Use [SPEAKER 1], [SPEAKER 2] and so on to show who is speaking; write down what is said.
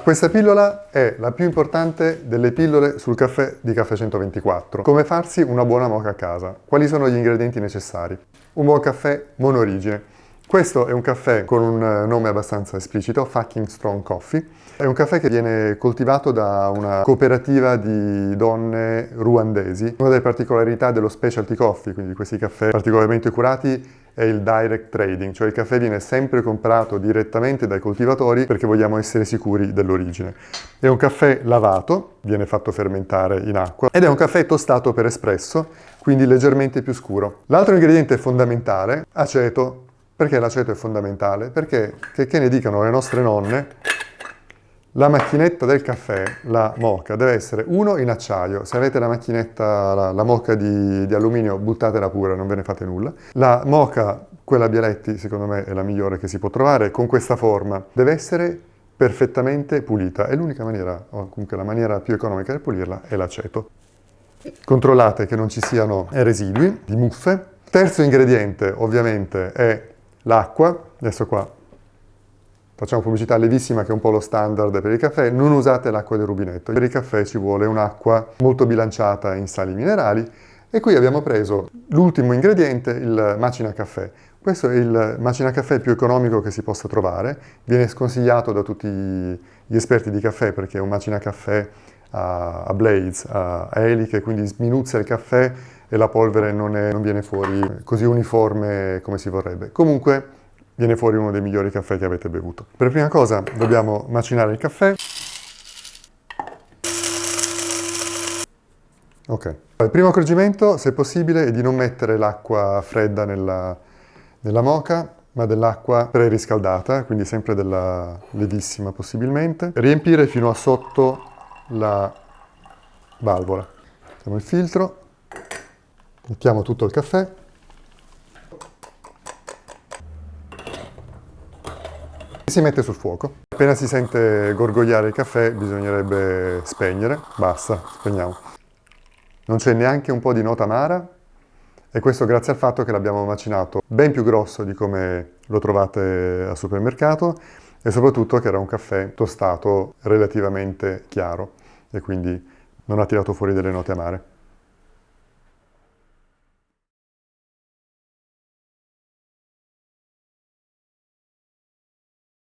[SPEAKER 1] Questa pillola è la più importante delle pillole sul caffè di Caffè 124. Come farsi una buona moka a casa? Quali sono gli ingredienti necessari? Un buon caffè monorigine. Questo è un caffè con un nome abbastanza esplicito, Fucking Strong Coffee. È un caffè che viene coltivato da una cooperativa di donne ruandesi. Una delle particolarità dello specialty coffee, quindi di questi caffè particolarmente curati, è il direct trading, cioè il caffè viene sempre comprato direttamente dai coltivatori perché vogliamo essere sicuri dell'origine. È un caffè lavato, viene fatto fermentare in acqua, ed è un caffè tostato per espresso, quindi leggermente più scuro. L'altro ingrediente fondamentale, aceto. Perché l'aceto è fondamentale? Perché, che ne dicano le nostre nonne, la macchinetta del caffè, la moka, deve essere uno in acciaio. Se avete la macchinetta, la moka di alluminio, buttatela pure, non ve ne fate nulla. La moka, quella Bialetti, secondo me è la migliore che si può trovare, con questa forma. Deve essere perfettamente pulita. E l'unica maniera, o comunque la maniera più economica di pulirla, è l'aceto. Controllate che non ci siano residui di muffe. Terzo ingrediente, ovviamente, è l'acqua. Adesso qua facciamo pubblicità lievissima che è un po' lo standard per il caffè. Non usate l'acqua del rubinetto. Per il caffè ci vuole un'acqua molto bilanciata in sali minerali. E qui abbiamo preso l'ultimo ingrediente, il macina caffè. Questo è il macina caffè più economico che si possa trovare. Viene sconsigliato da tutti gli esperti di caffè perché è un macina caffè a blades, a eliche, quindi sminuzza il caffè e la polvere non viene fuori così uniforme come si vorrebbe. Comunque viene fuori uno dei migliori caffè che avete bevuto. Per prima cosa dobbiamo macinare il caffè. Ok. Il primo accorgimento, se possibile, è di non mettere l'acqua fredda nella moka, ma dell'acqua preriscaldata, quindi sempre della lievissima possibilmente. Riempire fino a sotto la valvola. Mettiamo il filtro, mettiamo tutto il caffè. Si mette sul fuoco. Appena si sente gorgogliare il caffè bisognerebbe spegnere. Basta, spegniamo. Non c'è neanche un po' di nota amara e questo grazie al fatto che l'abbiamo macinato ben più grosso di come lo trovate al supermercato e soprattutto che era un caffè tostato relativamente chiaro e quindi non ha tirato fuori delle note amare.